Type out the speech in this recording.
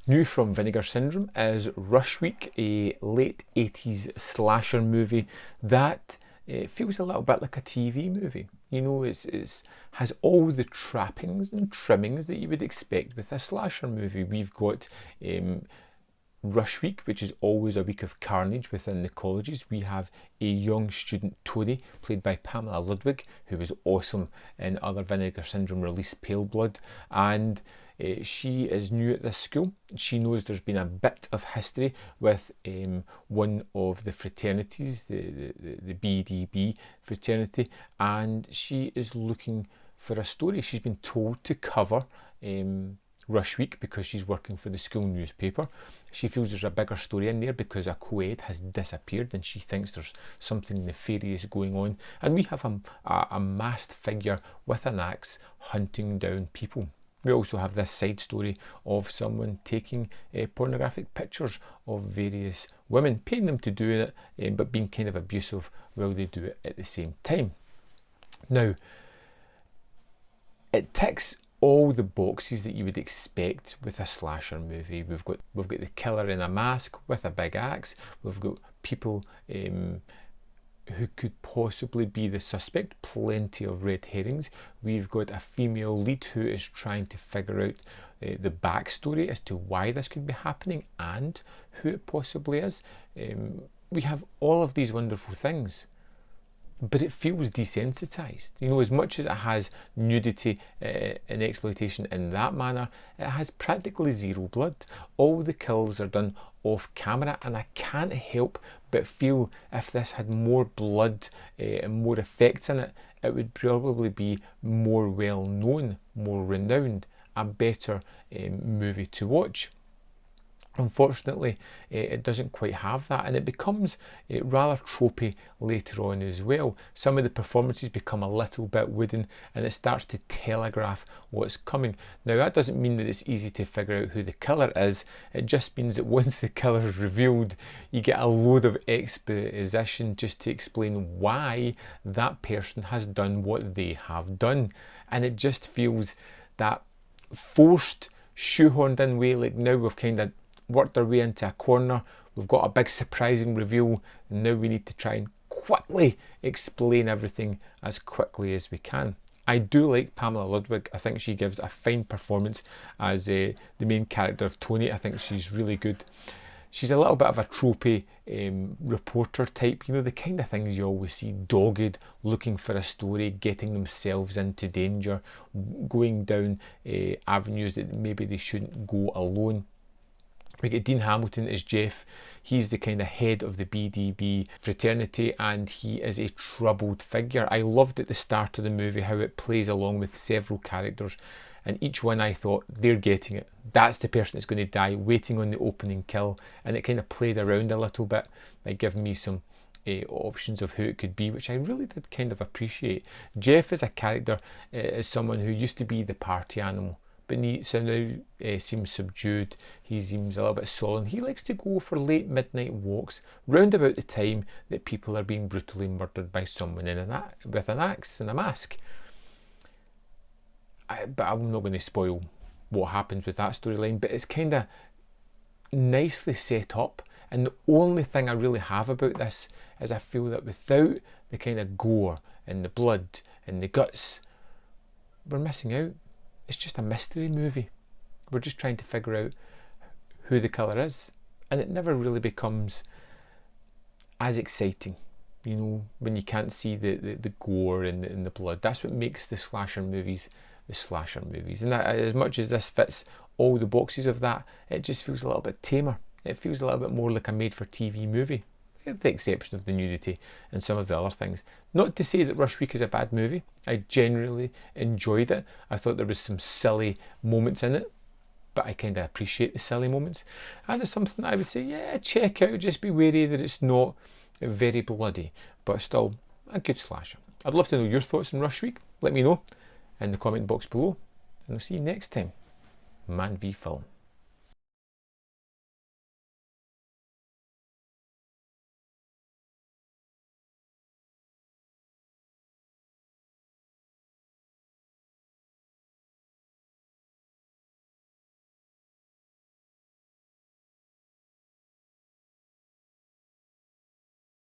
New from Vinegar Syndrome is Rush Week, a late 80s slasher movie that feels a little bit like a TV movie. You know, it's has all the trappings and trimmings that you would expect with a slasher movie. We've got Rush Week, which is always a week of carnage within the colleges. We have a young student, Toni, played by Pamela Ludwig, who was awesome in other Vinegar Syndrome release, Pale Blood, and she is new at this school. She knows there's been a bit of history with one of the fraternities, the BDB fraternity, and she is looking for a story. She's been told to cover Rush Week because she's working for the school newspaper. She feels there's a bigger story in there because a coed has disappeared and she thinks there's something nefarious going on. And we have a masked figure with an axe hunting down people. We also have this side story of someone taking pornographic pictures of various women, paying them to do it, but being kind of abusive while they do it at the same time. Now, it ticks all the boxes that you would expect with a slasher movie. We've got the killer in a mask with a big axe. We've got people who could possibly be the suspect, plenty of red herrings. We've got a female lead who is trying to figure out the backstory as to why this could be happening and who it possibly is. We have all of these wonderful things, but it feels desensitized. You know, as much as it has nudity and exploitation in that manner, it has practically zero blood. All the kills are done off camera, and I can't help but feel if this had more blood and more effects in it, it would probably be more well known, more renowned, a better movie to watch. Unfortunately, it doesn't quite have that, and it becomes rather tropey later on as well. Some of the performances become a little bit wooden, and it starts to telegraph what's coming. Now, that doesn't mean that it's easy to figure out who the killer is. It just means that once the killer is revealed, you get a load of exposition just to explain why that person has done what they have done. And it just feels that forced, shoehorned in way, like now we've kind of worked our way into a corner, we've got a big surprising reveal, and now we need to try and quickly explain everything as quickly as we can. I do like Pamela Ludwig. I think she gives a fine performance as the main character of Toni. I think she's really good. She's a little bit of a tropey reporter type, you know, the kind of things you always see, dogged, looking for a story, getting themselves into danger, going down avenues that maybe they shouldn't go alone. We get Dean Hamilton as Jeff. He's the kind of head of the BDB fraternity, and he is a troubled figure. I loved at the start of the movie how it plays along with several characters, and each one I thought, they're getting it. That's the person that's going to die, waiting on the opening kill. And it kind of played around a little bit by giving me some options of who it could be, which I really did kind of appreciate. Jeff as a character is someone who used to be the party animal, but so now seems subdued. He seems a little bit sullen. He likes to go for late midnight walks round about the time that people are being brutally murdered by someone with an axe and a mask. But I'm not going to spoil what happens with that storyline, but it's kind of nicely set up. And the only thing I really have about this is I feel that without the kind of gore and the blood and the guts, we're missing out. It's just a mystery movie. We're just trying to figure out who the killer is, and it never really becomes as exciting, you know, when you can't see the gore and the blood. That's what makes the slasher movies the slasher movies. And that, as much as this fits all the boxes of that, it just feels a little bit tamer. It feels a little bit more like a made-for-TV movie, with the exception of the nudity and some of the other things. Not to say that Rush Week is a bad movie. I genuinely enjoyed it. I thought there was some silly moments in it, but I kind of appreciate the silly moments. And it's something that I would say, yeah, check out. Just be wary that it's not very bloody, but still a good slasher. I'd love to know your thoughts on Rush Week. Let me know in the comment box below, and I'll see you next time. Man v Film.